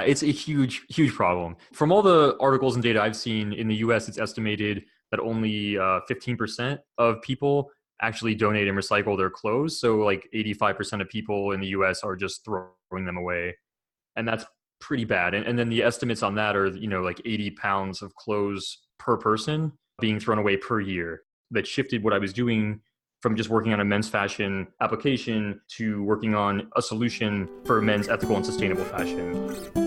It's a huge, huge problem. From all the articles and data I've seen in the US, it's estimated that only 15% of people actually donate and recycle their clothes. So like 85% of people in the US are just throwing them away. And that's pretty bad. And then the estimates on that are, like 80 pounds of clothes per person being thrown away per year. That shifted what I was doing from just working on a men's fashion application to working on a solution for men's ethical and sustainable fashion.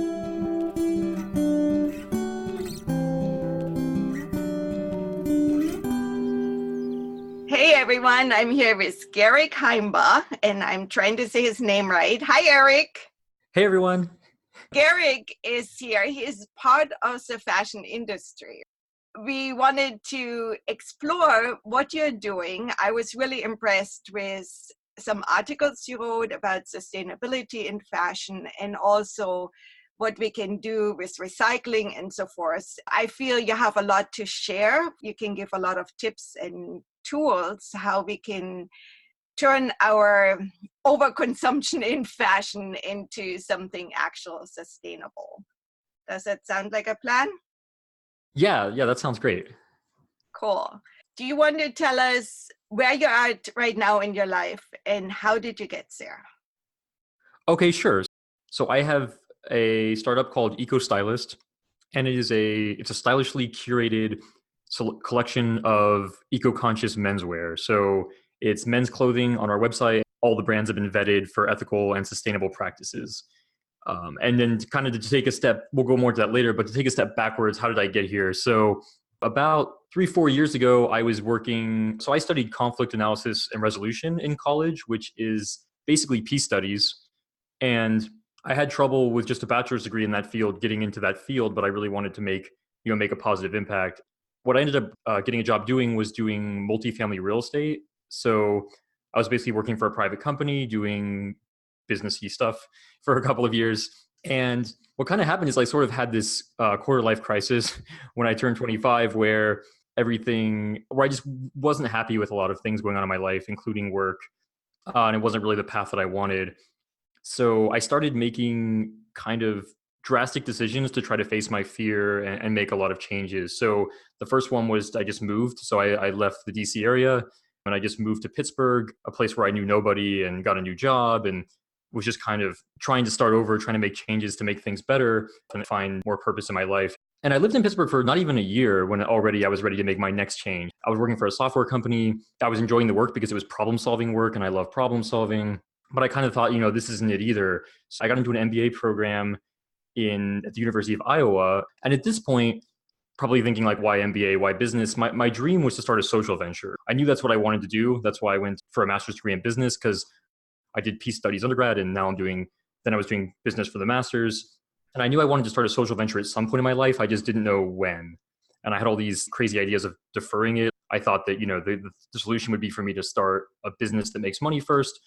Hey everyone, I'm here with Garik Heimba, and I'm trying to say his name right. Hi, Eric. Hey everyone. Garik is here. He is part of the fashion industry. We wanted to explore what you're doing. I was really impressed with some articles you wrote about sustainability in fashion and also what we can do with recycling and so forth. I feel you have a lot to share. You can give a lot of tips and tools how we can turn our overconsumption in fashion into something actual sustainable. Does that sound like a plan? Yeah, that sounds great. Cool. Do you want to tell us where you're at right now in your life and how did you get there? Okay, sure. So I have a startup called Eco-Stylist, and it's a stylishly curated collection of eco-conscious menswear. So it's men's clothing on our website. All the brands have been vetted for ethical and sustainable practices. And then kind of to take a step, we'll go more to that later, but to take a step backwards, how did I get here? So about 3-4 years ago, I studied conflict analysis and resolution in college, which is basically peace studies. And I had trouble with just a bachelor's degree in that field, getting into that field, but I really wanted to make a positive impact. What I ended up getting a job doing was doing multifamily real estate. So I was basically working for a private company doing businessy stuff for a couple of years. And what kind of happened is I sort of had this quarter life crisis when I turned 25, where I just wasn't happy with a lot of things going on in my life, including work. And it wasn't really the path that I wanted. So I started making kind of drastic decisions to try to face my fear and make a lot of changes. So the first one was I just moved. So I left the DC area and I just moved to Pittsburgh, a place where I knew nobody, and got a new job and was just kind of trying to start over, trying to make changes to make things better and find more purpose in my life. And I lived in Pittsburgh for not even a year when already I was ready to make my next change. I was working for a software company. I was enjoying the work because it was problem solving work and I love problem solving. But I kind of thought, this isn't it either. So I got into an MBA program at the University of Iowa. And at this point, probably thinking like, why MBA, why business? My dream was to start a social venture. I knew that's what I wanted to do. That's why I went for a master's degree in business, because I did peace studies undergrad and now I was doing business for the master's. And I knew I wanted to start a social venture at some point in my life. I just didn't know when. And I had all these crazy ideas of deferring it. I thought that, the solution would be for me to start a business that makes money first,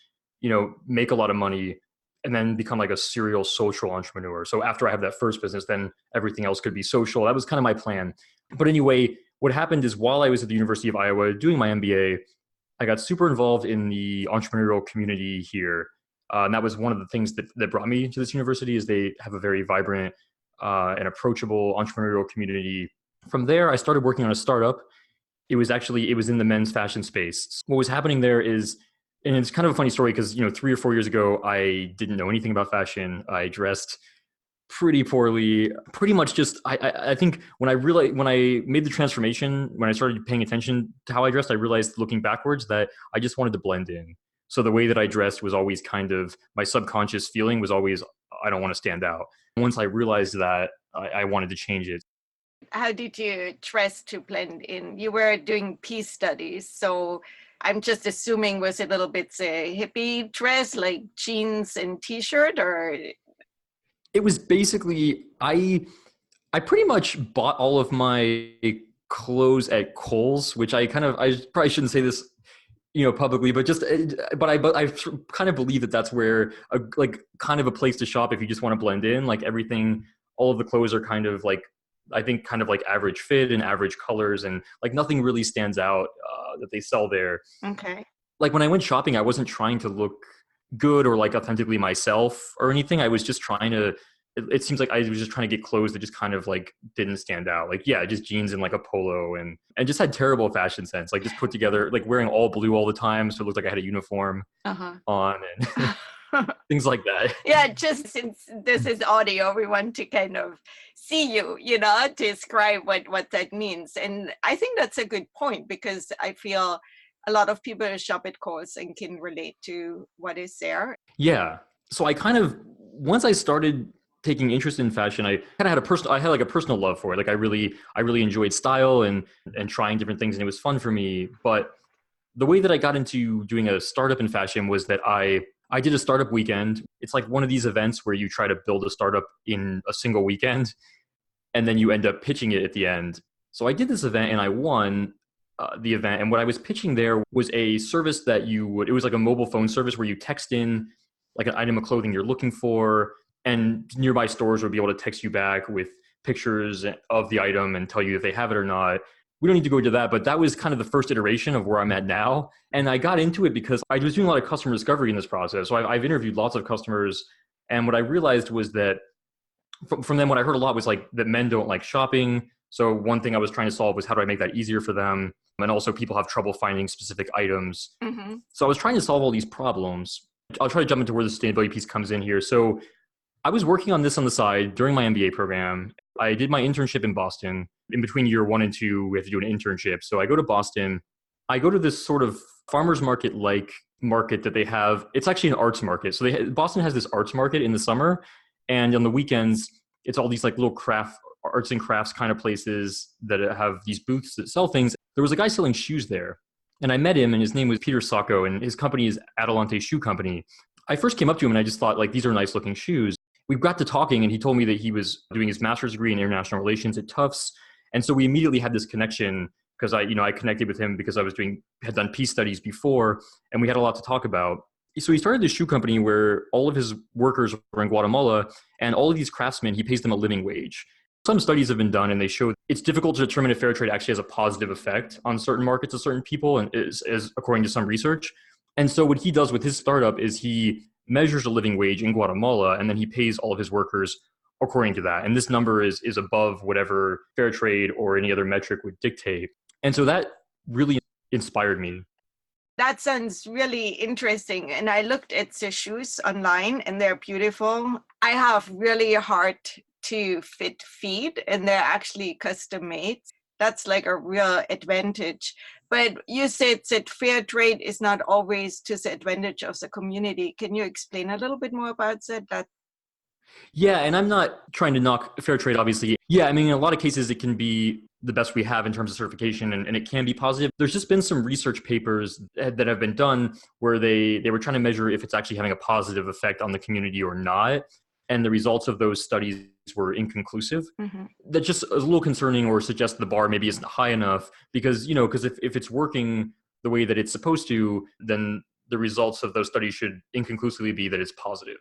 make a lot of money, and then become like a serial social entrepreneur. So after I have that first business, then everything else could be social. That was kind of my plan. But anyway, what happened is while I was at the University of Iowa doing my MBA, I got super involved in the entrepreneurial community here. And that was one of the things that brought me to this university, is they have a very vibrant and approachable entrepreneurial community. From there, I started working on a startup. It was in the men's fashion space. What was happening there is, and it's kind of a funny story because, 3 or 4 years ago, I didn't know anything about fashion. I dressed pretty poorly, pretty much just, I think when I made the transformation, when I started paying attention to how I dressed, I realized looking backwards that I just wanted to blend in. So the way that I dressed was always kind of, my subconscious feeling was always, I don't want to stand out. Once I realized that, I wanted to change it. How did you dress to blend in? You were doing peace studies, so I'm just assuming was it a little bit a hippie dress, like jeans and t-shirt, or? It was basically, I pretty much bought all of my clothes at Kohl's, which I probably shouldn't say this, publicly, but I kind of believe that that's where kind of a place to shop if you just want to blend in. Like everything, all of the clothes are kind of like, I think kind of like average fit and average colors, and like nothing really stands out that they sell there. Okay. Like when I went shopping, I wasn't trying to look good or like authentically myself or anything. I was just trying to it seems like I was just trying to get clothes that just kind of like didn't stand out. Like, yeah, just jeans and like a polo and just had terrible fashion sense. Like just put together, like wearing all blue all the time. So it looked like I had a uniform on and things like that. Yeah, just since this is audio, we want to kind of see you, describe what that means. And I think that's a good point, because I feel a lot of people shop at Kohl's and can relate to what is there. Yeah. So I kind of, once I started taking interest in fashion, I kind of had I had like a personal love for it. Like I really enjoyed style and trying different things, and it was fun for me. But the way that I got into doing a startup in fashion was that I did a startup weekend. It's like one of these events where you try to build a startup in a single weekend, and then you end up pitching it at the end. So I did this event and I won the event. And what I was pitching there was a service that it was like a mobile phone service where you text in like an item of clothing you're looking for, and nearby stores would be able to text you back with pictures of the item and tell you if they have it or not. We don't need to go into that, but that was kind of the first iteration of where I'm at now. And I got into it because I was doing a lot of customer discovery in this process. So I've interviewed lots of customers. And what I realized was that from them, what I heard a lot was like that men don't like shopping. So one thing I was trying to solve was how do I make that easier for them? And also people have trouble finding specific items. So I was trying to solve all these problems. I'll try to jump into where the sustainability piece comes in here. So I was working on this on the side during my MBA program. I did my internship in Boston. In between year 1 and 2, we have to do an internship. So I go to Boston. I go to this sort of farmer's market-like market that they have. It's actually an arts market. So Boston has this arts market in the summer. And on the weekends, it's all these like little arts and crafts kind of places that have these booths that sell things. There was a guy selling shoes there. And I met him, and his name was Peter Sacco, and his company is Adelante Shoe Company. I first came up to him and I just thought, like, these are nice looking shoes. We got to talking, and he told me that he was doing his master's degree in international relations at Tufts. And so we immediately had this connection because I connected with him because I had done peace studies before, and we had a lot to talk about. So he started this shoe company where all of his workers were in Guatemala, and all of these craftsmen, he pays them a living wage. Some studies have been done, and they show it's difficult to determine if fair trade actually has a positive effect on certain markets of certain people, and is according to some research. And so what he does with his startup is he measures a living wage in Guatemala, and then he pays all of his workers according to that. And this number is above whatever fair trade or any other metric would dictate. And so that really inspired me. That sounds really interesting. And I looked at the shoes online, and they're beautiful. I have really hard to fit feet, and they're actually custom made. That's like a real advantage. But you said that fair trade is not always to the advantage of the community. Can you explain a little bit more about that? Yeah, and I'm not trying to knock fair trade, obviously. Yeah, I mean, in a lot of cases, it can be the best we have in terms of certification, and it can be positive. There's just been some research papers that have been done where they were trying to measure if it's actually having a positive effect on the community or not. And the results of those studies were inconclusive. That just is a little concerning, or suggests the bar maybe isn't high enough because if it's working the way that it's supposed to, then the results of those studies should inconclusively be that it's positive.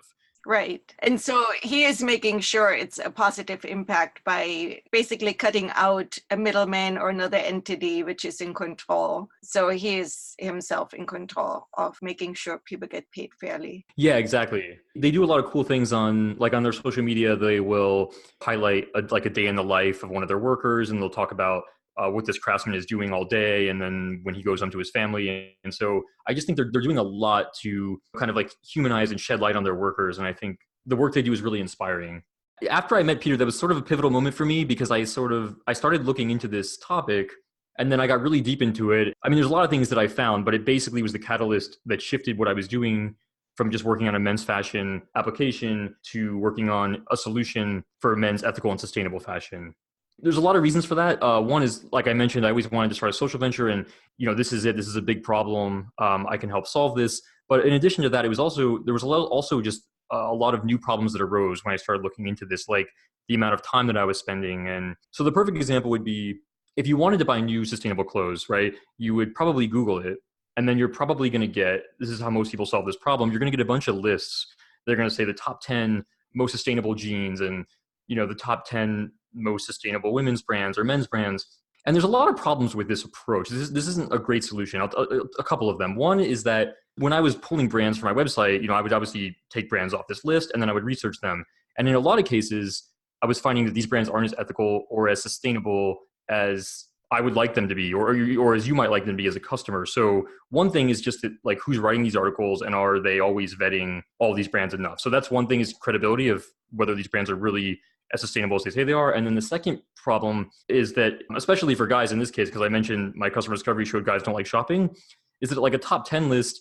Right. And so he is making sure it's a positive impact by basically cutting out a middleman or another entity which is in control. So he is himself in control of making sure people get paid fairly. Yeah, exactly. They do a lot of cool things on their social media. They will highlight a day in the life of one of their workers, and they'll talk about what this craftsman is doing all day, and then when he goes home to his family. And so I just think they're doing a lot to kind of like humanize and shed light on their workers. And I think the work they do is really inspiring. After I met Peter, that was sort of a pivotal moment for me because I started looking into this topic, and then I got really deep into it. I mean, there's a lot of things that I found, but it basically was the catalyst that shifted what I was doing from just working on a men's fashion application to working on a solution for men's ethical and sustainable fashion. There's a lot of reasons for that. One is, like I mentioned, I always wanted to start a social venture, and this is it. This is a big problem. I can help solve this. But in addition to that, there was also just a lot of new problems that arose when I started looking into this, like the amount of time that I was spending. And so the perfect example would be if you wanted to buy new sustainable clothes, right? You would probably Google it, and then you're probably going to get, this is how most people solve this problem, you're going to get a bunch of lists. They're going to say the top 10 most sustainable jeans, and the top 10 most sustainable women's brands or men's brands. And there's a lot of problems with this approach. This isn't a great solution. A couple of them. One is that when I was pulling brands for my website, I would obviously take brands off this list, and then I would research them. And in a lot of cases, I was finding that these brands aren't as ethical or as sustainable as I would like them to be, or as you might like them to be as a customer. So one thing is just that, like, who's writing these articles, and are they always vetting all these brands enough? So that's one thing, is credibility of whether these brands are really as sustainable as they say they are. And then the second problem is that, especially for guys in this case, because I mentioned my customer discovery showed guys don't like shopping, is that like a top 10 list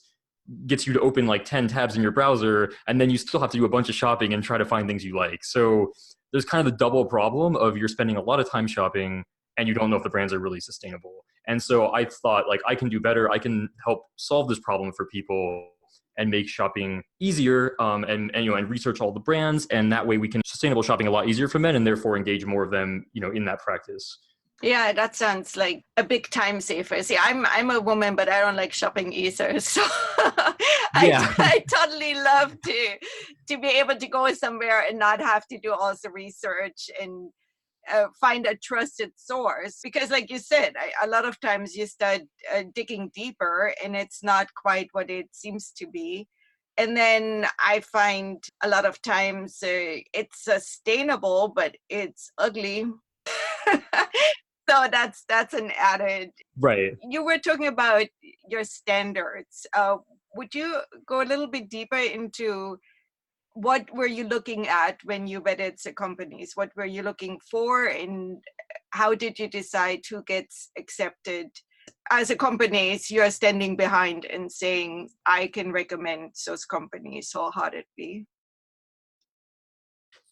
gets you to open like 10 tabs in your browser, and then you still have to do a bunch of shopping and try to find things you like. So there's kind of the double problem of you're spending a lot of time shopping and you don't know if the brands are really sustainable. And so I thought, like, I can do better. I can help solve this problem for people and make shopping easier, and research all the brands. And that way we can sustainable shopping a lot easier for men, and therefore engage more of them, in that practice. Yeah, that sounds like a big time saver. See, I'm a woman, but I don't like shopping either. So Yeah. I totally love to be able to go somewhere and not have to do all the research and find a trusted source. Because like you said, a lot of times you start digging deeper and it's not quite what it seems to be. And then I find a lot of times it's sustainable, but it's ugly. So that's an added. Right. You were talking about your standards. Would you go a little bit deeper into what were you looking at when you vetted the companies? What were you looking for, and how did you decide who gets accepted as a companies you're standing behind and saying, I can recommend those companies wholeheartedly?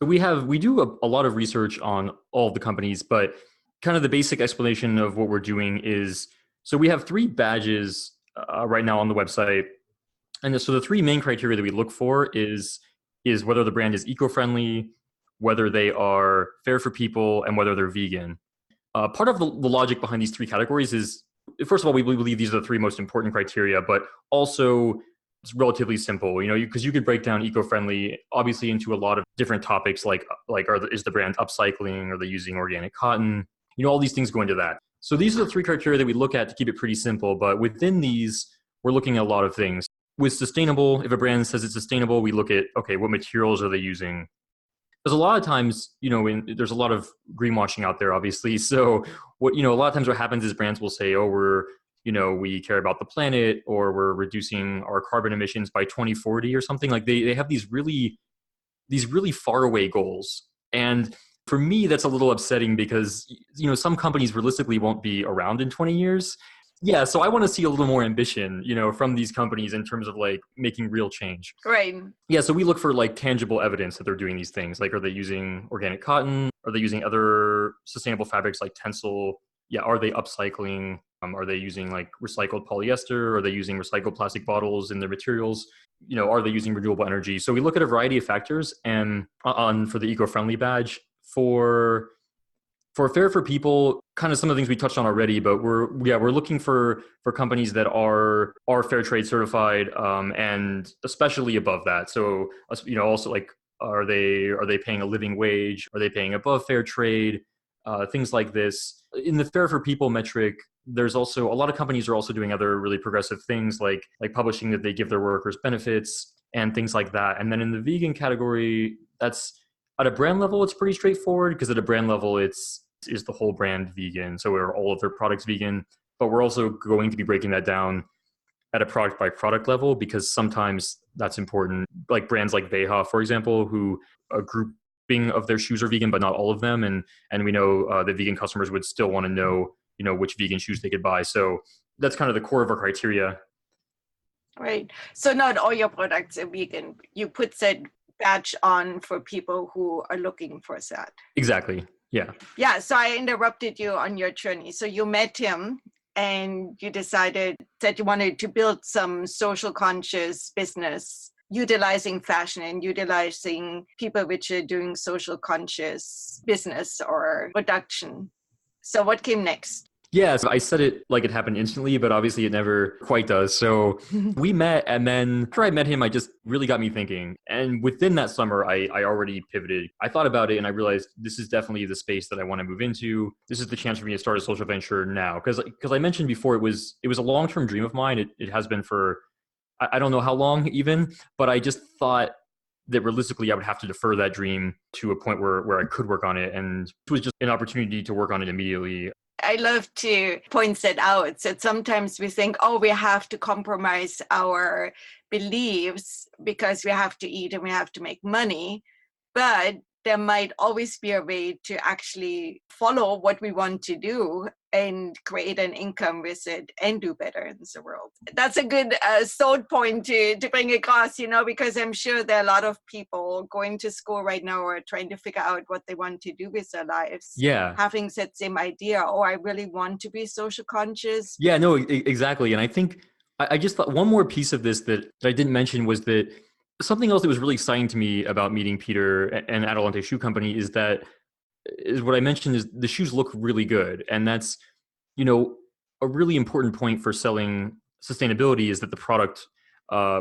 So we do a lot of research on all of the companies, but kind of the basic explanation of what we're doing is, so we have 3 badges right now on the website. And so the 3 main criteria that we look for is whether the brand is eco-friendly, whether they are fair for people, and whether they're vegan. Part of the logic behind these 3 categories is, first of all, we believe these are the 3 most important criteria, but also it's relatively simple, because you could break down eco-friendly obviously into a lot of different topics, like is the brand upcycling? Are they using organic cotton? All these things go into that. So these are the 3 criteria that we look at to keep it pretty simple. But within these, we're looking at a lot of things. With sustainable, if a brand says it's sustainable, we look at, okay, what materials are they using? Because a lot of times, there's a lot of greenwashing out there, obviously. So a lot of times what happens is brands will say, oh, we care about the planet, or we're reducing our carbon emissions by 2040 or something. Like they have these really far away goals. And for me, that's a little upsetting because, some companies realistically won't be around in 20 years. Yeah, so I want to see a little more ambition, from these companies in terms of like making real change. Right. Yeah, so we look for like tangible evidence that they're doing these things. Like, are they using organic cotton? Are they using other sustainable fabrics like Tencel? Yeah, are they upcycling? Are they using like recycled polyester? Are they using recycled plastic bottles in their materials? Are they using renewable energy? So we look at a variety of factors, and for the eco-friendly badge, for fair for people, kind of some of the things we touched on already, but we're looking for companies that are fair trade certified, and especially above that. So also, like, are they paying a living wage? Are they paying above fair trade? Things like this. In the fair for people metric, there's also a lot of companies are also doing other really progressive things, like publishing that they give their workers benefits and things like that. And then in the vegan category, that's at a brand level, it's pretty straightforward, because at a brand level, is the whole brand vegan? So are all of their products vegan? But we're also going to be breaking that down at a product by product level, because sometimes that's important. Like brands like Veja, for example, who a grouping of their shoes are vegan, but not all of them. And we know that vegan customers would still want to know, which vegan shoes they could buy. So that's kind of the core of our criteria. Right. So not all your products are vegan. You put that badge on for people who are looking for that. Exactly. Yeah. Yeah. So I interrupted you on your journey. So you met him and you decided that you wanted to build some social conscious business, utilizing fashion and utilizing people which are doing social conscious business or production. So what came next? Yeah, so I said it like it happened instantly, but obviously it never quite does. So we met, and then after I met him, I just really got me thinking. And within that summer, I already pivoted. I thought about it, and I realized this is definitely the space that I want to move into. This is the chance for me to start a social venture now. Because I mentioned before, it was a long-term dream of mine. It has been for, I don't know how long even, but I just thought that realistically I would have to defer that dream to a point where I could work on it. And it was just an opportunity to work on it immediately. I love to point that out. So sometimes we think, oh, we have to compromise our beliefs because we have to eat and we have to make money. But there might always be a way to actually follow what we want to do and create an income with it and do better in the world. That's a good thought point to bring across, because I'm sure there are a lot of people going to school right now or trying to figure out what they want to do with their lives. Yeah. Having that same idea, oh, I really want to be social conscious. Yeah, no, exactly. And I think I just thought one more piece of this that I didn't mention was that something else that was really exciting to me about meeting Peter and Adelante Shoe Company is what I mentioned is the shoes look really good. And that's, a really important point for selling sustainability is that the product,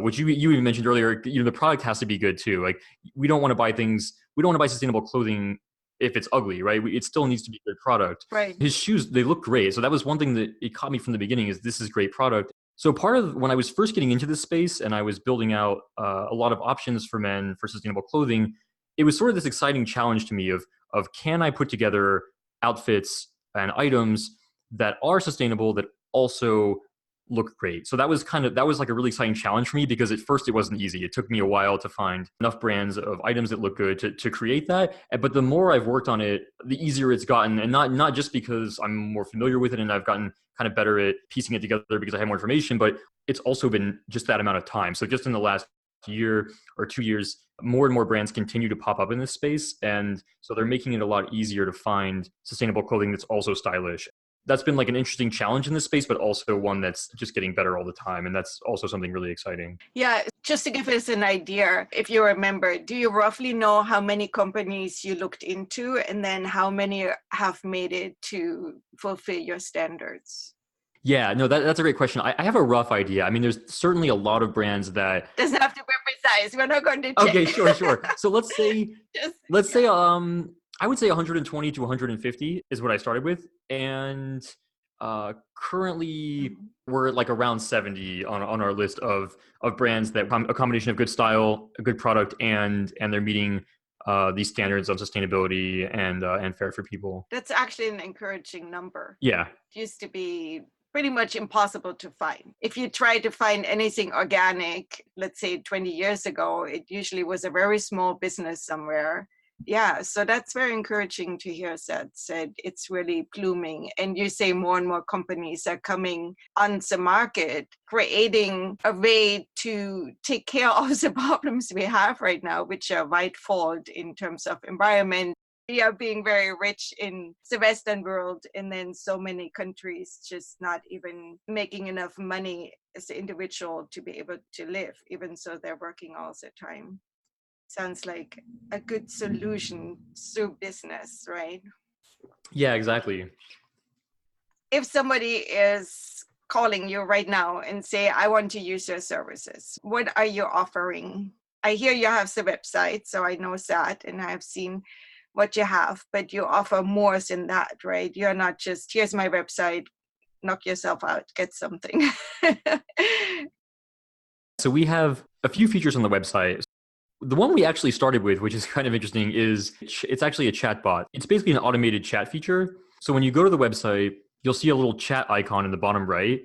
which you even mentioned earlier, the product has to be good too. Like we don't want to buy sustainable clothing if it's ugly, right? It still needs to be a good product. Right. His shoes, they look great. So that was one thing that it caught me from the beginning is this is great product. So part of when I was first getting into this space and I was building out a lot of options for men for sustainable clothing, it was sort of this exciting challenge to me of can I put together outfits and items that are sustainable that also look great. So that was like a really exciting challenge for me because at first it wasn't easy. It took me a while to find enough brands of items that look good to create that. But the more I've worked on it, the easier it's gotten. And not just because I'm more familiar with it and I've gotten kind of better at piecing it together because I have more information, but it's also been just that amount of time. So just in the last year or 2 years, more and more brands continue to pop up in this space. And so they're making it a lot easier to find sustainable clothing that's also stylish. That's been like an interesting challenge in this space, but also one that's just getting better all the time. And that's also something really exciting. Yeah, just to give us an idea, if you remember, do you roughly know how many companies you looked into and then how many have made it to fulfill your standards? Yeah, no, that's a great question. I have a rough idea. I mean, there's certainly a lot of brands that doesn't have to be precise. We're not going to check. Okay, sure. So let's say I would say 120 to 150 is what I started with. And currently we're like around 70 on our list of brands that a combination of good style, a good product, and they're meeting these standards of sustainability and fair for people. That's actually an encouraging number. Yeah. It used to be pretty much impossible to find. If you try to find anything organic, let's say 20 years ago, it usually was a very small business somewhere. Yeah, so that's very encouraging to hear that said it's really blooming. And you say more and more companies are coming on the market, creating a way to take care of the problems we have right now, which are wide fault in terms of environment. We are being very rich in the Western world, and then so many countries just not even making enough money as an individual to be able to live, even so they're working all the time. Sounds like a good solution through business, right? Yeah, exactly. If somebody is calling you right now and say, I want to use your services, what are you offering? I hear you have the website, so I know that, and I've seen what you have, but you offer more than that, right? You're not just, here's my website, knock yourself out, get something. So we have a few features on the website. The one we actually started with, which is kind of interesting, is it's actually a chat bot. It's basically an automated chat feature. So when you go to the website, you'll see a little chat icon in the bottom right.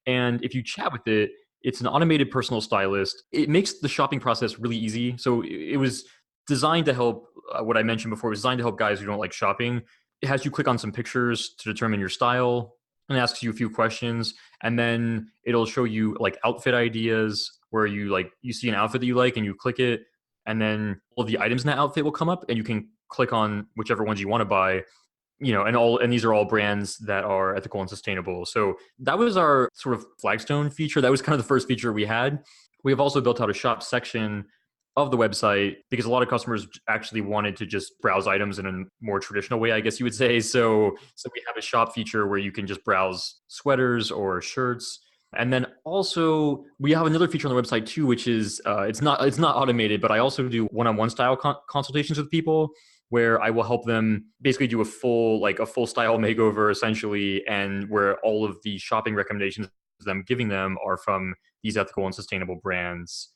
And if you chat with it, it's an automated personal stylist. It makes the shopping process really easy. So it was designed to help, what I mentioned before, it was designed to help guys who don't like shopping. It has you click on some pictures to determine your style and asks you a few questions. And then it'll show you like outfit ideas where you see an outfit that you like and you click it. And then all of the items in that outfit will come up and you can click on whichever ones you want to buy. And these are all brands that are ethical and sustainable. So that was our sort of flagstone feature. That was kind of the first feature we had. We have also built out a shop section of the website because a lot of customers actually wanted to just browse items in a more traditional way, I guess you would say. So we have a shop feature where you can just browse sweaters or shirts. And then also we have another feature on the website too, which is it's not automated, but I also do one-on-one style consultations with people where I will help them basically do a full style makeover essentially, and where all of the shopping recommendations I'm giving them are from these ethical and sustainable brands.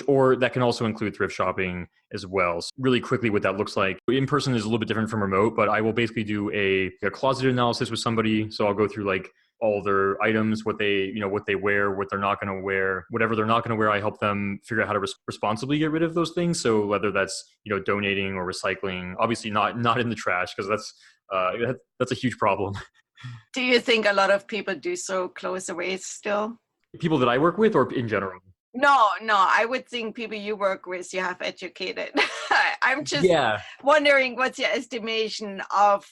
or that can also include thrift shopping as well. So really quickly, what that looks like in person is a little bit different from remote, but I will basically do a closet analysis with somebody. So I'll go through like all their items, what they wear, what they're not going to wear, whatever they're not going to wear. I help them figure out how to responsibly get rid of those things. So whether that's, donating or recycling, obviously not in the trash, because that's a huge problem. Do you think a lot of people do so close away still? People that I work with or in general? No, I would think people you work with, you have educated. I'm just Yeah. wondering what's your estimation of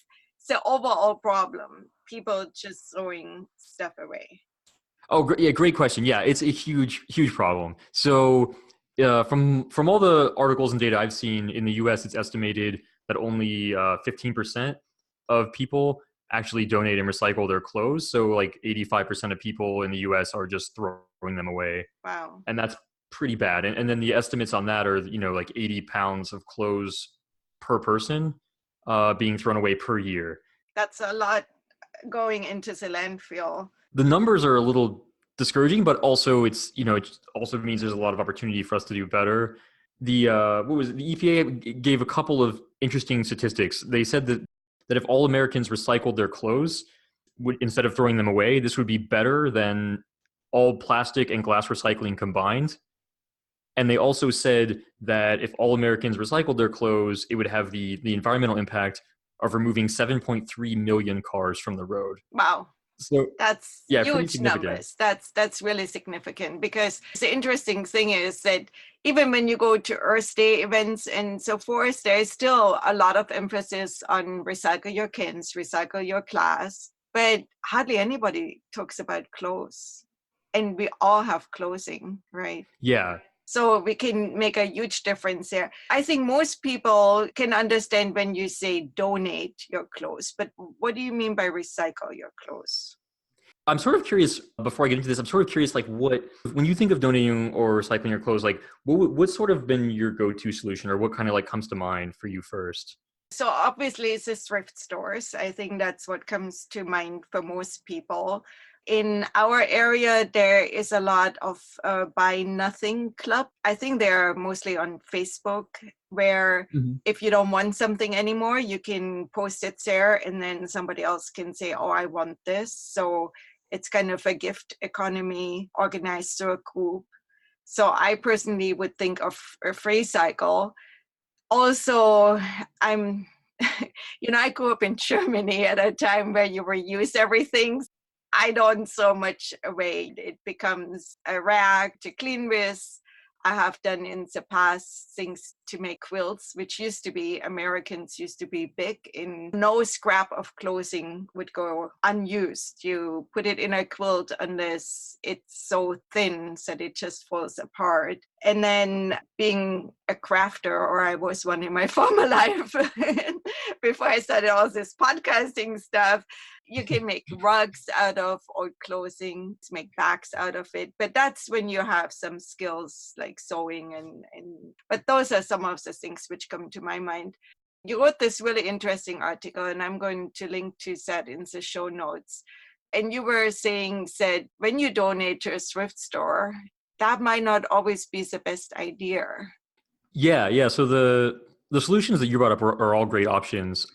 the overall problem, people just throwing stuff away? Oh, yeah, great question. Yeah, it's a huge problem. So from all the articles and data I've seen in the US, it's estimated that only 15% of people actually donate and recycle their clothes. So like 85% of people in the US are just throwing them away. Wow. And that's pretty bad. And then the estimates on that are, like 80 pounds of clothes per person being thrown away per year. That's a lot going into the landfill. The numbers are a little discouraging, but also it also means there's a lot of opportunity for us to do better. The EPA gave a couple of interesting statistics. They said that if all Americans recycled their clothes, instead of throwing them away, this would be better than all plastic and glass recycling combined. And they also said that if all Americans recycled their clothes, it would have the environmental impact of removing 7.3 million cars from the road. Wow. So that's huge numbers. That's really significant, because the interesting thing is that even when you go to Earth Day events and so forth, there is still a lot of emphasis on recycle your cans, recycle your glass, but hardly anybody talks about clothes. And we all have clothing, right? Yeah. So we can make a huge difference there. I think most people can understand when you say donate your clothes, but what do you mean by recycle your clothes? I'm sort of curious, before I get into this, I'm sort of curious, like when you think of donating or recycling your clothes, like what's sort of been your go-to solution, or what kind of like comes to mind for you first? So obviously it's the thrift stores. I think that's what comes to mind for most people. In our area, there is a lot of Buy Nothing Club. I think they're mostly on Facebook, where if you don't want something anymore, you can post it there and then somebody else can say, oh, I want this. So it's kind of a gift economy organized through a group. So I personally would think of a free cycle. Also, I grew up in Germany at a time where you reuse everything. I don't so much away. It becomes a rag to clean with. I have done in the past things to make quilts, which Americans used to be big in. No scrap of clothing would go unused. You put it in a quilt unless it's so thin that it just falls apart. And then being a crafter, or I was one in my former life, before I started all this podcasting stuff, you can make rugs out of old clothing, make bags out of it. But that's when you have some skills like sewing but those are some of the things which come to my mind. You wrote this really interesting article, and I'm going to link to that in the show notes. And you were saying that when you donate to a thrift store, that might not always be the best idea. Yeah. So the solutions that you brought up are all great options.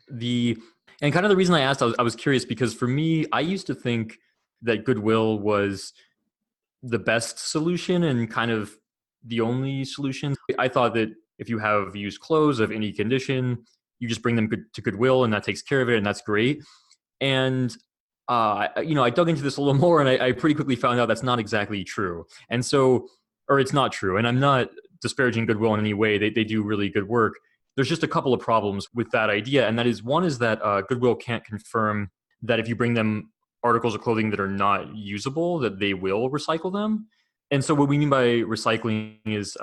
And kind of the reason I asked, I was curious because for me, I used to think that Goodwill was the best solution and kind of the only solution. I thought that if you have used clothes of any condition, you just bring them to Goodwill and that takes care of it, and that's great. And I dug into this a little more, and I pretty quickly found out that's not exactly true. And so, or it's not true. And I'm not disparaging Goodwill in any way. They do really good work. There's just a couple of problems with that idea. And that is, one is that Goodwill can't confirm that if you bring them articles of clothing that are not usable, that they will recycle them. And so what we mean by recycling is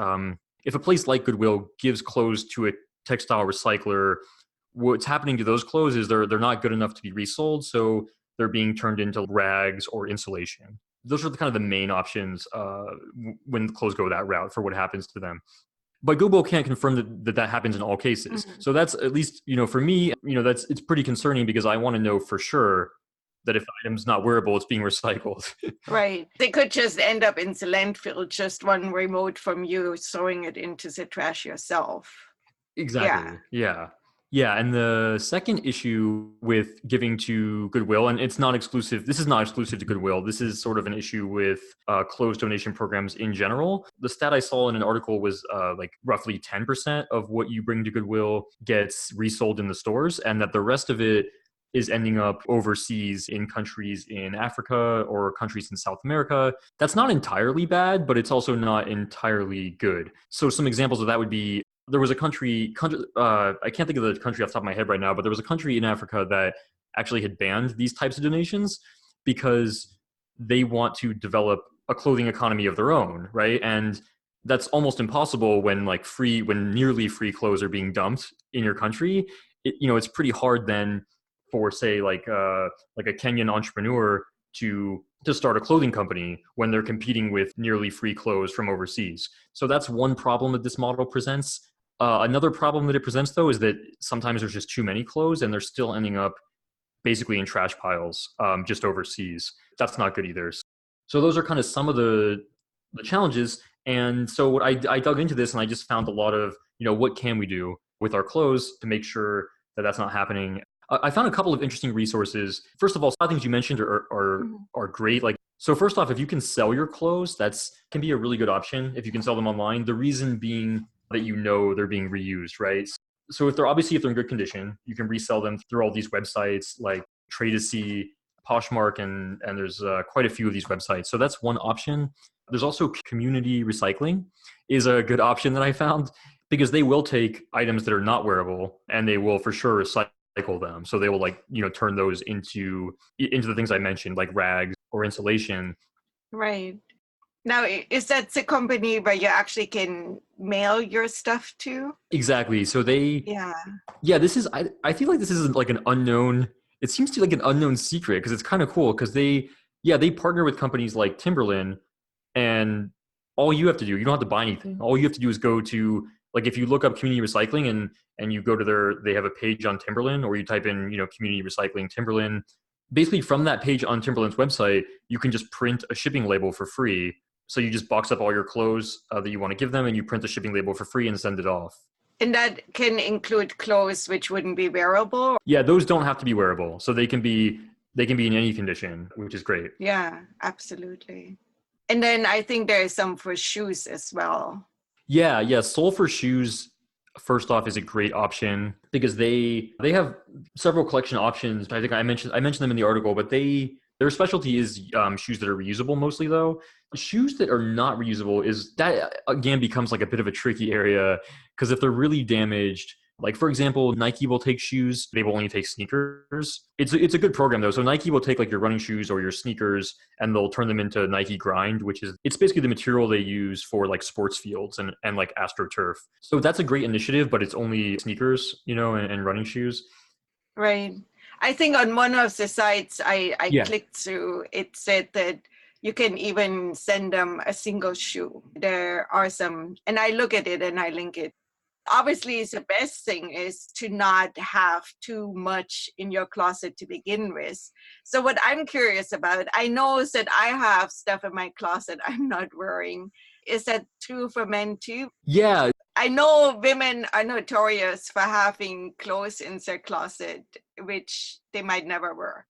if a place like Goodwill gives clothes to a textile recycler, what's happening to those clothes is they're not good enough to be resold. So they're being turned into rags or insulation. Those are kind of the main options when clothes go that route for what happens to them. But Goodwill can't confirm that happens in all cases. So that's, at least, for me, it's pretty concerning, because I want to know for sure that if the item's not wearable, it's being recycled. Right. They could just end up in the landfill, just one remote from you throwing it into the trash yourself. Yeah. Exactly. Yeah. Yeah. And the second issue with giving to Goodwill, and it's not exclusive, this is not exclusive to Goodwill. This is sort of an issue with closed donation programs in general. The stat I saw in an article was like roughly 10% of what you bring to Goodwill gets resold in the stores, and that the rest of it is ending up overseas in countries in Africa or countries in South America. That's not entirely bad, but it's also not entirely good. So some examples of that would be there was a country I can't think of the country off the top of my head right now, but there was a country in Africa that actually had banned these types of donations because they want to develop a clothing economy of their own, right? And that's almost impossible when when nearly free clothes are being dumped in your country. It's pretty hard then for say like a Kenyan entrepreneur to start a clothing company when they're competing with nearly free clothes from overseas. So that's one problem that this model presents. Another problem that it presents, though, is that sometimes there's just too many clothes and they're still ending up basically in trash piles just overseas. That's not good either. So those are kind of some of the challenges. And so what I dug into this and I just found a lot of, what can we do with our clothes to make sure that that's not happening. I found a couple of interesting resources. First of all, some things you mentioned are great. Like, so first off, if you can sell your clothes, that's can be a really good option if you can sell them online. The reason being that they're being reused, right? So if they're in good condition, you can resell them through all these websites like Trade-A-See, Poshmark, and there's quite a few of these websites. So that's one option. There's also community recycling is a good option that I found because they will take items that are not wearable and they will for sure recycle them. So they will turn those into the things I mentioned, like rags or insulation. Right. Now, is that the company where you actually can mail your stuff to? Exactly. So this is, I feel like this is like an unknown, it seems to be like an unknown secret because it's kind of cool because they partner with companies like Timberland, and all you have to do, you don't have to buy anything. All you have to do is go to, like, if you look up community recycling and you go to they have a page on Timberland, or you type in, community recycling Timberland, basically from that page on Timberland's website, you can just print a shipping label for free. So you just box up all your clothes that you want to give them and you print the shipping label for free and send it off. And that can include clothes which wouldn't be wearable? Yeah, those don't have to be wearable. So they can be in any condition, which is great. Yeah, absolutely. And then I think there is some for shoes as well. Yeah. Sole for shoes, first off, is a great option because they have several collection options. I think I mentioned them in the article, but their specialty is shoes that are reusable mostly, though. Shoes that are not reusable again becomes like a bit of a tricky area because if they're really damaged, like for example, Nike will take shoes, they will only take sneakers. It's a good program though. So Nike will take like your running shoes or your sneakers and they'll turn them into Nike Grind, it's basically the material they use for like sports fields and like AstroTurf. So that's a great initiative, but it's only sneakers, and running shoes. Right. I think on one of the sites I clicked through, it said that you can even send them a single shoe. There are some, and I look at it and I link it. Obviously, the best thing is to not have too much in your closet to begin with. So what I'm curious about, I know that I have stuff in my closet I'm not wearing. Is that true for men too? Yeah. I know women are notorious for having clothes in their closet, which they might never wear.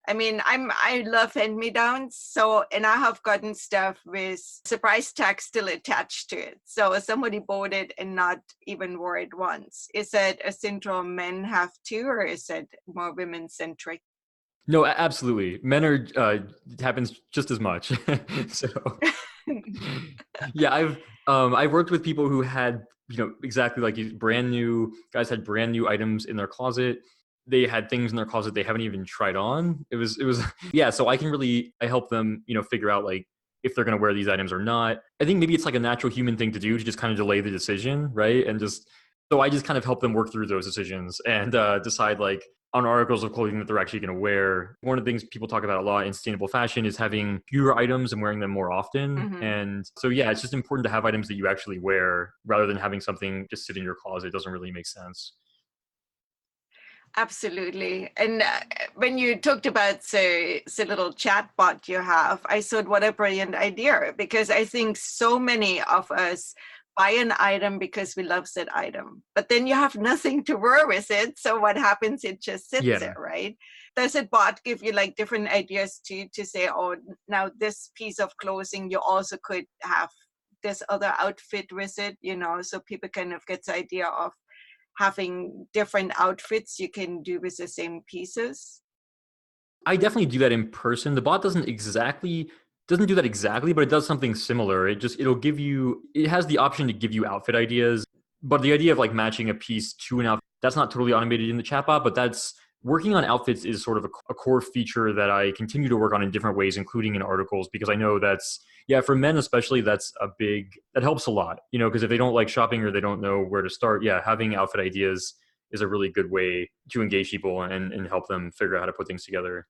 I mean, I love hand-me-downs, and I have gotten stuff with the price tag still attached to it. So somebody bought it and not even wore it once. Is that a syndrome men have too, or is it more women-centric? No, absolutely. Men are happens just as much. So yeah, I've worked with people who had, exactly like you, brand new guys had brand new items in their closet. They had things in their closet they haven't even tried on. It was yeah. So I help them, figure out like if they're going to wear these items or not. I think maybe it's like a natural human thing to do to just kind of delay the decision, right? And so I just kind of help them work through those decisions and decide like on articles of clothing that they're actually going to wear. One of the things people talk about a lot in sustainable fashion is having fewer items and wearing them more often. Mm-hmm. And so, yeah, it's just important to have items that you actually wear rather than having something just sit in your closet. It doesn't really make sense. Absolutely. And when you talked about the little chat bot you have, I thought, what a brilliant idea, because I think so many of us buy an item because we love that item, but then you have nothing to wear with it. So what happens? It just sits there, Yeah. right? Does a bot give you like different ideas to say, oh, now this piece of clothing, you also could have this other outfit with it, so people kind of get the idea of having different outfits you can do with the same pieces? I definitely do that in person. The bot doesn't do that exactly, but it does something similar. It has the option to give you outfit ideas, but the idea of like matching a piece to an outfit, that's not totally automated in the chatbot, but that's working on outfits is sort of a core feature that I continue to work on in different ways, including in articles, because I know yeah, for men especially, that helps a lot, because if they don't like shopping or they don't know where to start, yeah, having outfit ideas is a really good way to engage people and help them figure out how to put things together.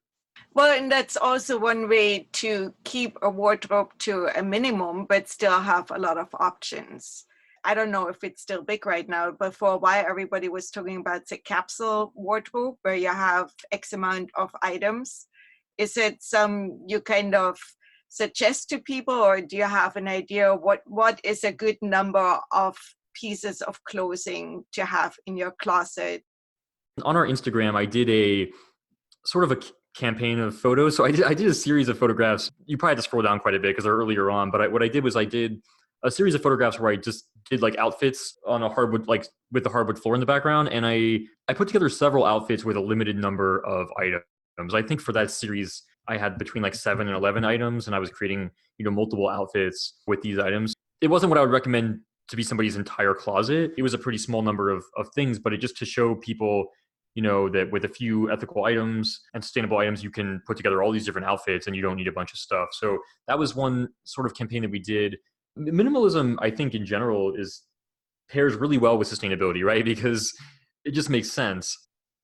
Well, and that's also one way to keep a wardrobe to a minimum, but still have a lot of options. I don't know if it's still big right now, but for a while, everybody was talking about the capsule wardrobe where you have X amount of items. Is it some you kind of suggest to people, or do you have an idea what is a good number of pieces of clothing to have in your closet? On our Instagram, I did a sort of a campaign of photos. So I did a series of photographs. You probably had to scroll down quite a bit because they're earlier on. But what I did was I did a series of photographs where I just did like outfits on a hardwood, like with the hardwood floor in the background, and I put together several outfits with a limited number of items. I think for that series, I had between like 7 and 11 items, and I was creating multiple outfits with these items. It wasn't what I would recommend to be somebody's entire closet. It was a pretty small number of things, but it just to show people that with a few ethical items and sustainable items, you can put together all these different outfits and you don't need a bunch of stuff. So that was one sort of campaign that we did. Minimalism, I think in general, is pairs really well with sustainability, right? Because it just makes sense.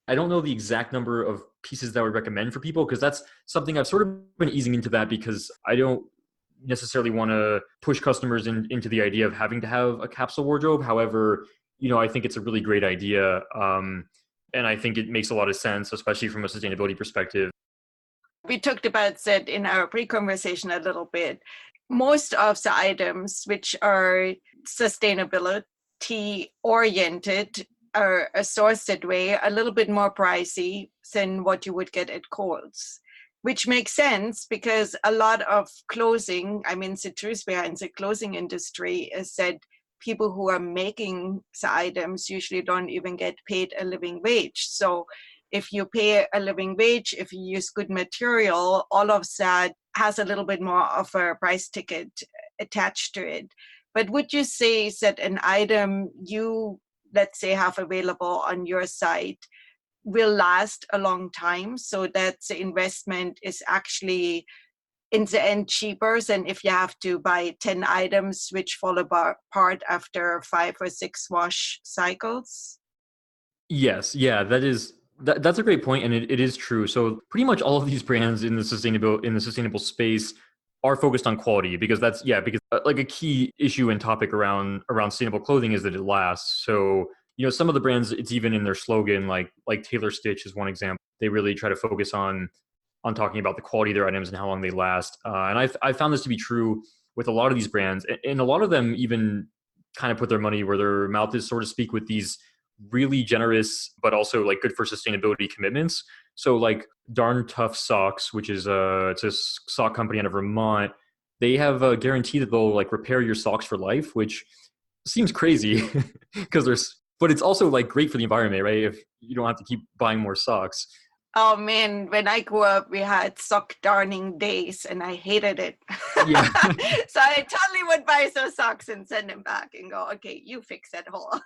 I don't know the exact number of pieces that I would recommend for people because that's something I've sort of been easing into that because I don't necessarily want to push customers into the idea of having to have a capsule wardrobe. However, I think it's a really great idea. And I think it makes a lot of sense, especially from a sustainability perspective. We talked about that in our pre-conversation a little bit. Most of the items which are sustainability oriented are sourced that way, a little bit more pricey than what you would get at Kohl's, which makes sense because a lot of clothing, I mean, the truth behind the clothing industry is that people who are making the items usually don't even get paid a living wage. So if you pay a living wage, if you use good material, all of that has a little bit more of a price ticket attached to it. But would you say that an item you, let's say, have available on your site will last a long time so that the investment is actually in the end cheaper than if you have to buy 10 items which fall apart after 5 or 6 wash cycles? Yes, yeah, that's a great point, and it is true. So pretty much all of these brands in the sustainable space are focused on quality because because like a key issue and topic around sustainable clothing is that it lasts. So some of the brands, it's even in their slogan, like Taylor Stitch is one example. They really try to focus on talking about the quality of their items and how long they last. And I've found this to be true with a lot of these brands, and a lot of them even kind of put their money where their mouth is, so to speak, with these really generous but also like good for sustainability commitments. So like Darn Tough Socks, which is it's a sock company out of Vermont, they have a guarantee that they'll like repair your socks for life, which seems crazy because but it's also like great for the environment, right? If you don't have to keep buying more socks. Oh man, when I grew up, we had sock darning days and I hated it. Yeah. So I totally would buy those socks and send them back and go, okay, you fix that hole.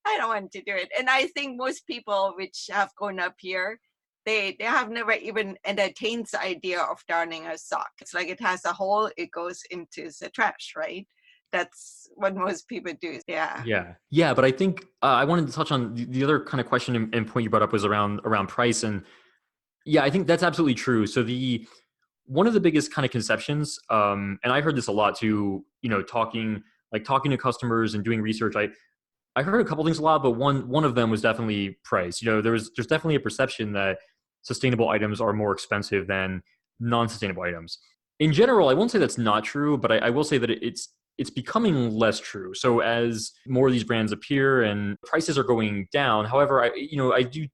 I don't want to do it. And I think most people which have grown up here, they have never even entertained the idea of darning a sock. It's like it has a hole, it goes into the trash, right? That's what most people do. Yeah. Yeah, but I think I wanted to touch on the other kind of question and point you brought up was around price, and yeah, I think that's absolutely true. So the one of the biggest kind of conceptions, and I heard this a lot too, talking to customers and doing research. I heard a couple things a lot, but one of them was definitely price. There's definitely a perception that sustainable items are more expensive than non-sustainable items. In general, I won't say that's not true, but I will say that it's becoming less true. So as more of these brands appear and prices are going down, however, I do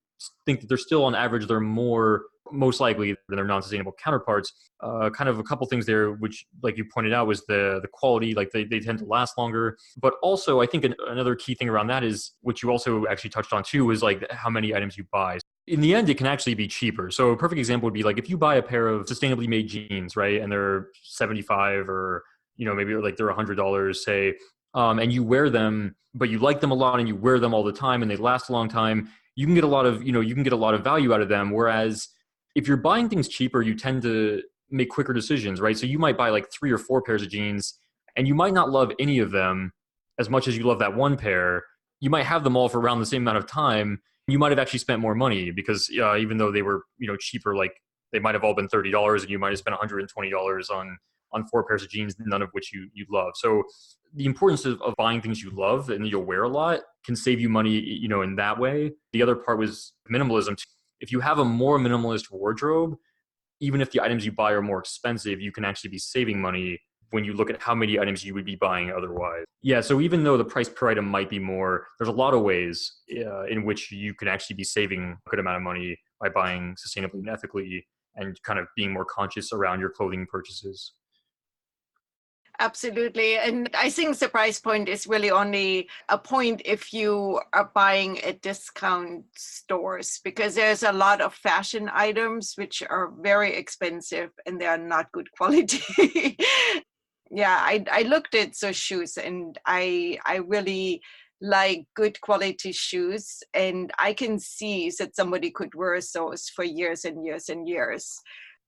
think that they're still on average they're more most likely than their non-sustainable counterparts. Kind of a couple things there, which, like you pointed out, was the quality. Like they tend to last longer. But also, I think another key thing around that is, which you also actually touched on too, is like how many items you buy. In the end, it can actually be cheaper. So a perfect example would be like if you buy a pair of sustainably made jeans, right, and they're 75 or maybe like they're $100, say, and you wear them, but you like them a lot and you wear them all the time and they last a long time. You can get a lot of value out of them. Whereas if you're buying things cheaper, you tend to make quicker decisions, right? So you might buy like 3 or 4 pairs of jeans and you might not love any of them as much as you love that one pair. You might have them all for around the same amount of time. You might have actually spent more money because even though they were, cheaper, like they might have all been $30 and you might have spent $120 on 4 pairs of jeans, none of which you love. So the importance of buying things you love and you'll wear a lot can save you money, in that way. The other part was minimalism. If you have a more minimalist wardrobe, even if the items you buy are more expensive, you can actually be saving money when you look at how many items you would be buying otherwise. Yeah, so even though the price per item might be more, there's a lot of ways in which you can actually be saving a good amount of money by buying sustainably and ethically and kind of being more conscious around your clothing purchases. Absolutely. And I think the price point is really only a point if you are buying at discount stores, because there's a lot of fashion items which are very expensive and they are not good quality. Yeah, I looked at those shoes and I really like good quality shoes, and I can see that somebody could wear those for years and years and years.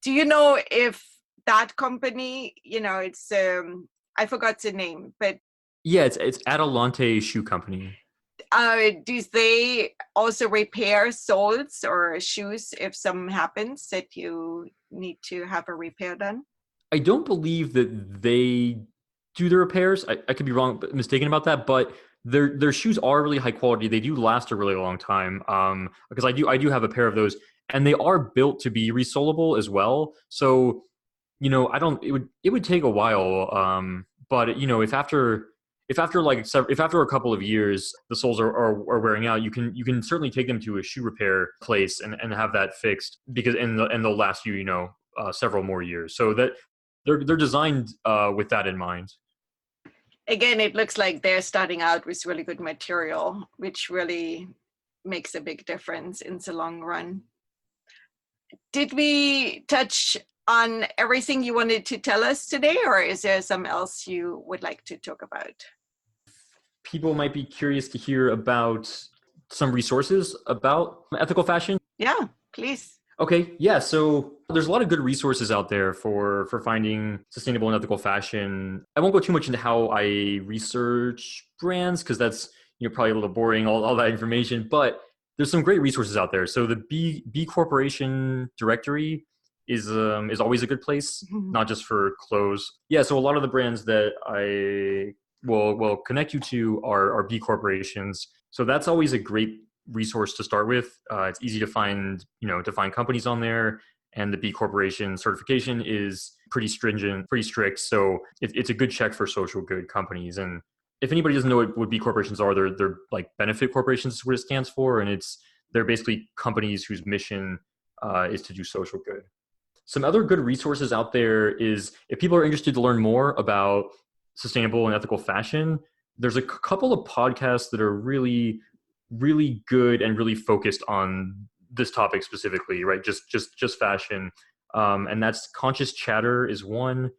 Do you know if that company, it's I forgot the name, but Yeah, it's Adelante Shoe Company. do they also repair soles or shoes if something happens that you need to have a repair done? I don't believe that they do the repairs. I could be mistaken about that, but their shoes are really high quality. They do last a really long time. Because I do have a pair of those, and they are built to be resolable as well. So I don't. It would take a while. But if after a couple of years the soles are wearing out, you can certainly take them to a shoe repair place and have that fixed, because and they'll last you several more years. So that they're designed with that in mind. Again, it looks like they're starting out with really good material, which really makes a big difference in the long run. Did we touch on everything you wanted to tell us today, or is there something else you would like to talk about? People might be curious to hear about some resources about ethical fashion. Yeah, please. Okay, yeah. So there's a lot of good resources out there for finding sustainable and ethical fashion. I won't go too much into how I research brands because that's probably a little boring, all that information. But there's some great resources out there. So the B Corporation directory is always a good place, not just for clothes. Yeah. So a lot of the brands that I will connect you to are B corporations. So that's always a great resource to start with. It's easy to find companies on there, and the B Corporation certification is pretty stringent, pretty strict. So it's a good check for social good companies. And if anybody doesn't know what B corporations are, they're like benefit corporations is what it stands for, and they're basically companies whose mission is to do social good. Some other good resources out there is if people are interested to learn more about sustainable and ethical fashion, there's a couple of podcasts that are really really good and really focused on this topic specifically, right? Just fashion. And that's Conscious Chatter is one,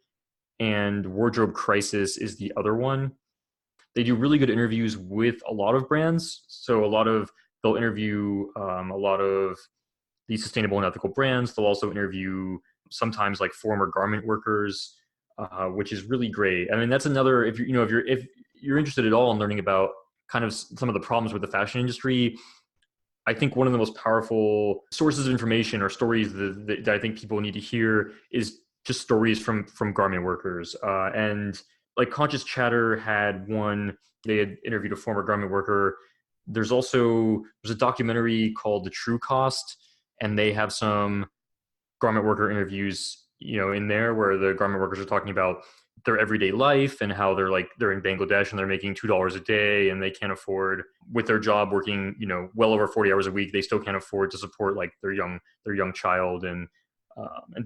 and Wardrobe Crisis is the other one. They do really good interviews with a lot of brands. So they'll interview a lot of the sustainable and ethical brands. They'll also interview sometimes like former garment workers, which is really great. I mean, that's another, if you're interested at all in learning about kind of some of the problems with the fashion industry, I think one of the most powerful sources of information or stories that I think people need to hear is just stories from garment workers. And like Conscious Chatter had one, they had interviewed a former garment worker. There's a documentary called The True Cost, and they have some garment worker interviews, in there where the garment workers are talking about their everyday life and how they're in Bangladesh and they're making $2 a day and they can't afford, with their job working, well over 40 hours a week, they still can't afford to support like their young child and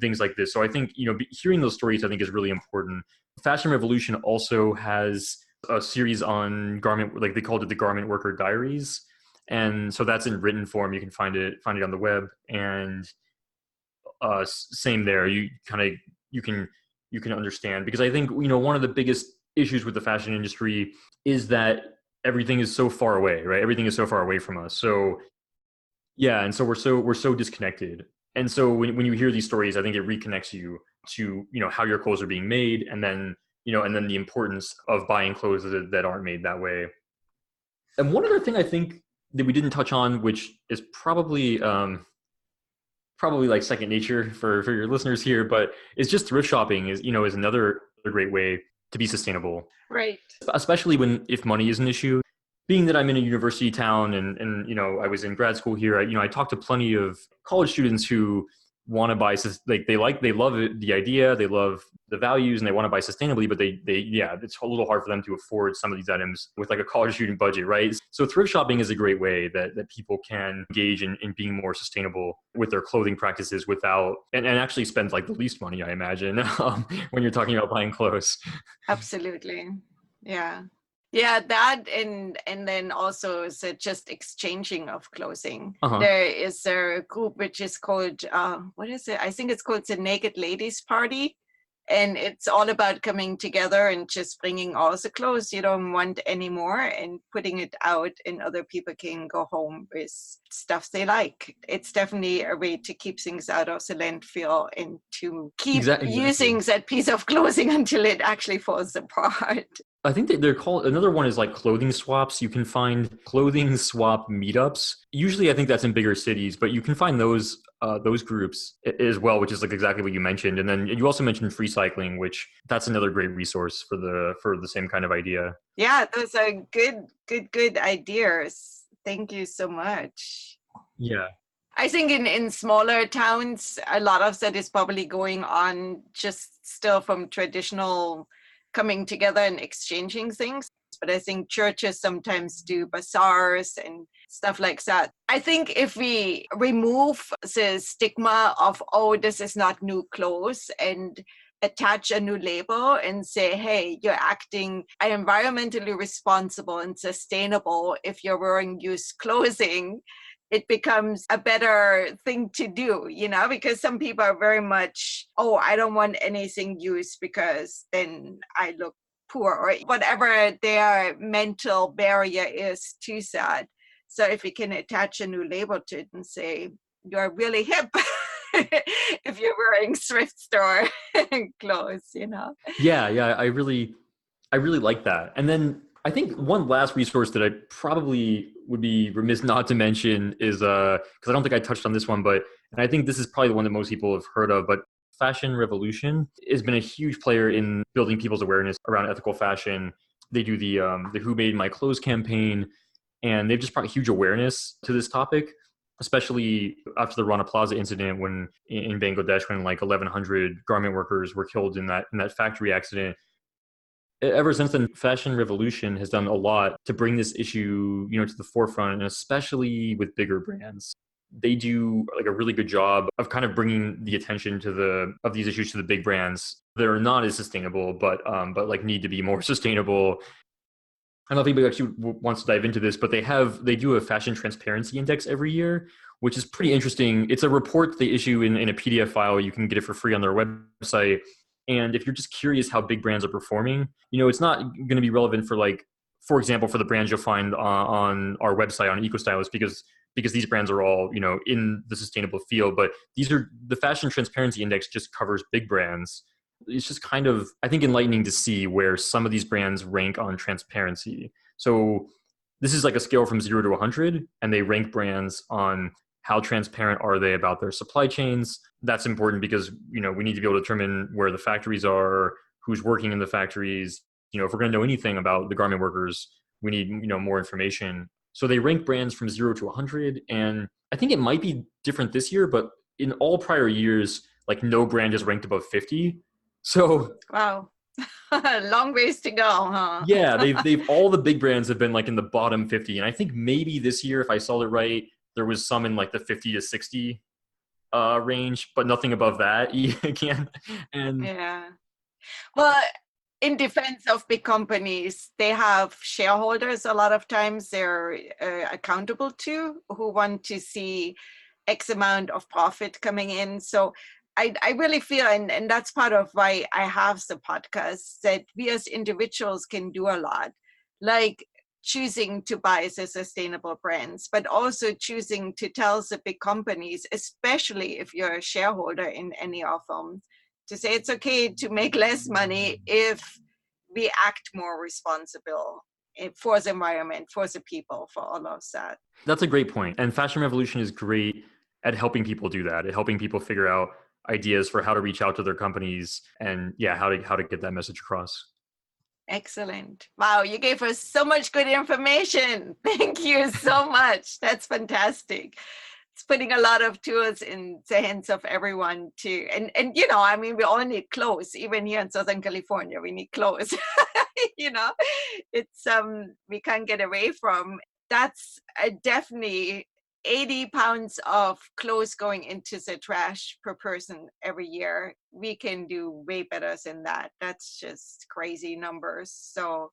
things like this. So I think, hearing those stories, I think, is really important. Fashion Revolution also has a series on garment, like they called it the Garment Worker Diaries. And so that's in written form. You can find it on the web. And same there. You can understand, because I think, one of the biggest issues with the fashion industry is that everything is so far away, right? Everything is so far away from us. So yeah, and so we're so disconnected. And so when you hear these stories, I think it reconnects you to, how your clothes are being made, and then the importance of buying clothes that aren't made that way. And one other thing I think that we didn't touch on, which is probably like second nature for your listeners here, but it's just thrift shopping is another great way to be sustainable. Right. Especially if money is an issue. Being that I'm in a university town and I was in grad school here, I talked to plenty of college students who want to buy, like they love it, the idea, they love the values, and they want to buy sustainably, but it's a little hard for them to afford some of these items with like a college student budget, right? So thrift shopping is a great way that people can engage in being more sustainable with their clothing practices without, and actually spend like the least money, I imagine, when you're talking about buying clothes. Absolutely. Yeah. Yeah, that and then also is just exchanging of clothing. Uh-huh. There is a group which is called what is it? I think it's called the Naked Ladies Party, and it's all about coming together and just bringing all the clothes you don't want anymore and putting it out, and other people can go home with stuff they like. It's definitely a way to keep things out of the landfill and to keep Exactly. using that piece of clothing until it actually falls apart. I think that they're called, another one is like clothing swaps. You can find clothing swap meetups. Usually I think that's in bigger cities, but you can find those groups as well, which is like exactly what you mentioned. And then you also mentioned free cycling, which that's another great resource for the same kind of idea. Yeah, those are good ideas. Thank you so much. Yeah. I think in smaller towns, a lot of that is probably going on just still from traditional coming together and exchanging things. But I think churches sometimes do bazaars and stuff like that. I think if we remove the stigma of, oh, this is not new clothes, and attach a new label and say, hey, you're acting environmentally responsible and sustainable if you're wearing used clothing, it becomes a better thing to do, because some people are very much, oh, I don't want anything used because then I look poor, or whatever their mental barrier is to that. So if we can attach a new label to it and say, you're really hip if you're wearing thrift store clothes, Yeah, I really like that. And then I think one last resource that I probably would be remiss not to mention is because I don't think I touched on this one, and I think this is probably the one that most people have heard of, but Fashion Revolution has been a huge player in building people's awareness around ethical fashion. They do the Who Made My Clothes campaign, and they've just brought huge awareness to this topic, especially after the Rana Plaza incident when in Bangladesh, when like 1,100 garment workers were killed in that factory accident. Ever since then, Fashion Revolution has done a lot to bring this issue, to the forefront, and especially with bigger brands. They do like a really good job of kind of bringing the attention of these issues to the big brands that are not as sustainable, but like need to be more sustainable. I don't know if anybody actually wants to dive into this, but they do a fashion transparency index every year, which is pretty interesting. It's a report they issue in a PDF file. You can get it for free on their website. And if you're just curious how big brands are performing, it's not going to be relevant for example, for the brands you'll find on our website on Eco-Stylist, because these brands are all, in the sustainable field. But the Fashion Transparency Index just covers big brands. It's just kind of, I think, enlightening to see where some of these brands rank on transparency. So this is like a scale from 0 to 100, and they rank brands on how transparent are they about their supply chains. That's important because, we need to be able to determine where the factories are, who's working in the factories. if we're going to know anything about the garment workers, we need, more information. So they rank brands from 0 to 100. And I think it might be different this year, but in all prior years, like no brand is ranked above 50. So Wow. Long ways to go, huh? yeah, they've all the big brands have been like in the bottom 50. And I think maybe this year, if I saw it right, there was some in like the 50 to 60 range, but nothing above that again. And Yeah. Well, in defense of big companies, they have shareholders a lot of times they're accountable to, who want to see X amount of profit coming in. So I really feel, and that's part of why I have the podcast, that we as individuals can do a lot, like choosing to buy the sustainable brands, but also choosing to tell the big companies, especially if you're a shareholder in any of them, to say it's okay to make less money if we act more responsible for the environment, for the people, for all of that. that's a great point. And Fashion Revolution is great at helping people do that, at helping people figure out ideas for how to reach out to their companies and how to get that message across. Excellent. Wow, you gave us so much good information. Thank you so much. That's fantastic. It's putting a lot of tools in the hands of everyone too. And I mean, we all need clothes. Even here in Southern California, we need clothes. It's we can't get away from. That's definitely 80 pounds of clothes going into the trash per person every year. We can do way better than that. That's just crazy numbers. So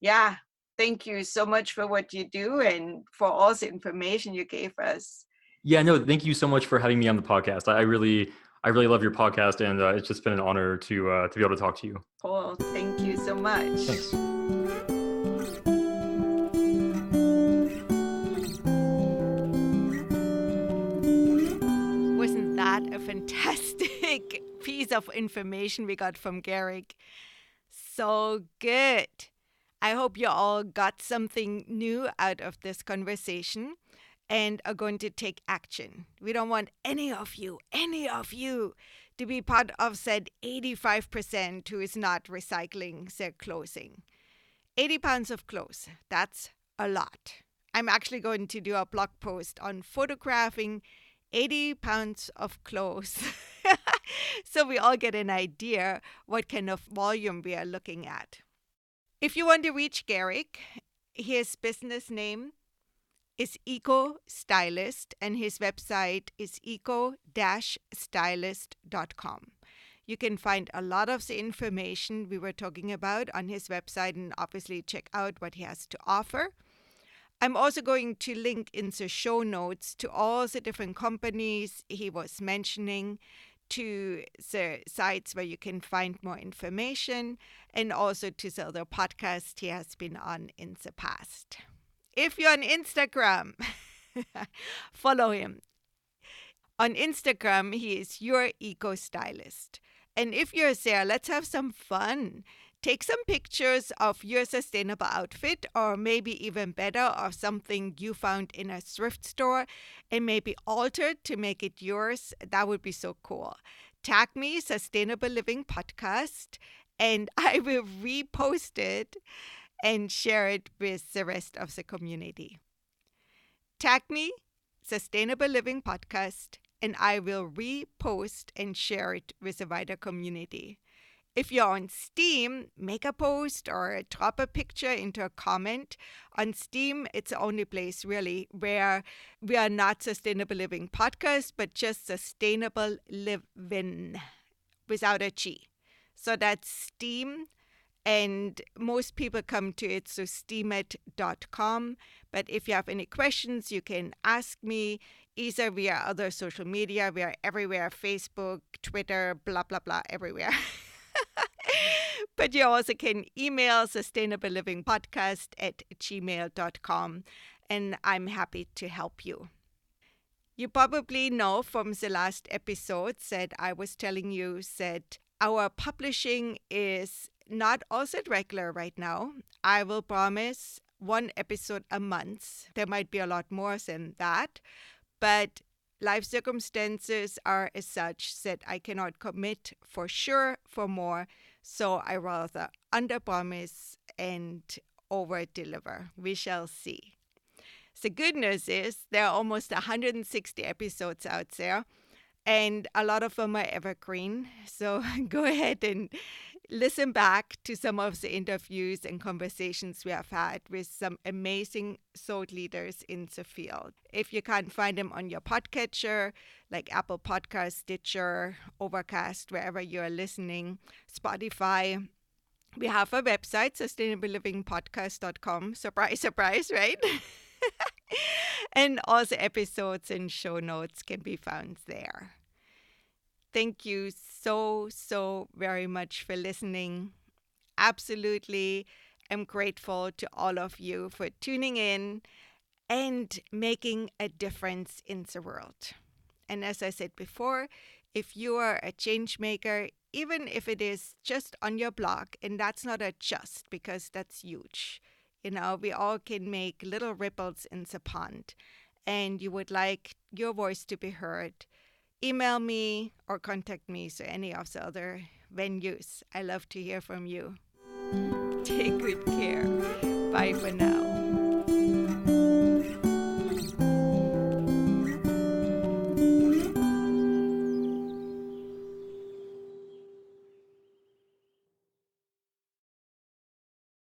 yeah, thank you so much for what you do and for all the information you gave us. Yeah, no, thank you so much for having me on the podcast. I really love your podcast, and it's just been an honor to be able to talk to you. Cool. Thank you so much. Thanks. Wasn't that a fantastic piece of information we got from Garik? So good. I hope you all got something new out of this conversation and are going to take action. We don't want any of you to be part of said 85% who is not recycling their clothing. 80 pounds of clothes, that's a lot. I'm actually going to do a blog post on photographing 80 pounds of clothes so we all get an idea what kind of volume we are looking at. If you want to reach Garik, his business name is Eco-Stylist and his website is eco-stylist.com. You can find a lot of the information we were talking about on his website and obviously check out what he has to offer. I'm also going to link in the show notes to all the different companies he was mentioning, to the sites where you can find more information, and also to the other podcasts he has been on in the past. If you're on Instagram, follow him. On Instagram, he is your Eco-Stylist. And if you're there, let's have some fun. Take some pictures of your sustainable outfit, or maybe even better, of something you found in a thrift store and maybe altered to make it yours. That would be so cool. Tag me, Sustainable Living Podcast, and I will repost it and share it with the rest of the community. Tag me, Sustainable Living Podcast, and I will repost and share it with the wider community. If you're on Steam, make a post or drop a picture into a comment. On Steam, it's the only place really where we are not Sustainable Living Podcast, but just Sustainable Living without a G. So that's Steam, and most people come to it, so steamit.com. But if you have any questions, you can ask me either via other social media. We are everywhere, Facebook, Twitter, blah, blah, blah, everywhere. But you also can email sustainablelivingpodcast@gmail.com, and I'm happy to help you. You probably know from the last episode that I was telling you that our publishing is not also regular right now. I will promise one episode a month. There might be a lot more than that, but life circumstances are as such that I cannot commit for sure for more, so I rather underpromise and over-deliver. We shall see. The good news is there are almost 160 episodes out there, and a lot of them are evergreen. So go ahead and listen back to some of the interviews and conversations we have had with some amazing thought leaders in the field. If you can't find them on your podcatcher, like Apple Podcasts, Stitcher, Overcast, wherever you're listening, Spotify, we have a website, sustainablelivingpodcast.com. Surprise, surprise, right? And all the episodes and show notes can be found there. Thank you so very much for listening. Absolutely am grateful to all of you for tuning in and making a difference in the world. And as I said before, if you are a change maker, even if it is just on your blog, and that's not a just because that's huge. You know, we all can make little ripples in the pond, and you would like your voice to be heard, email me or contact me so any of the other venues. I love to hear from you. Take good care. Bye for now.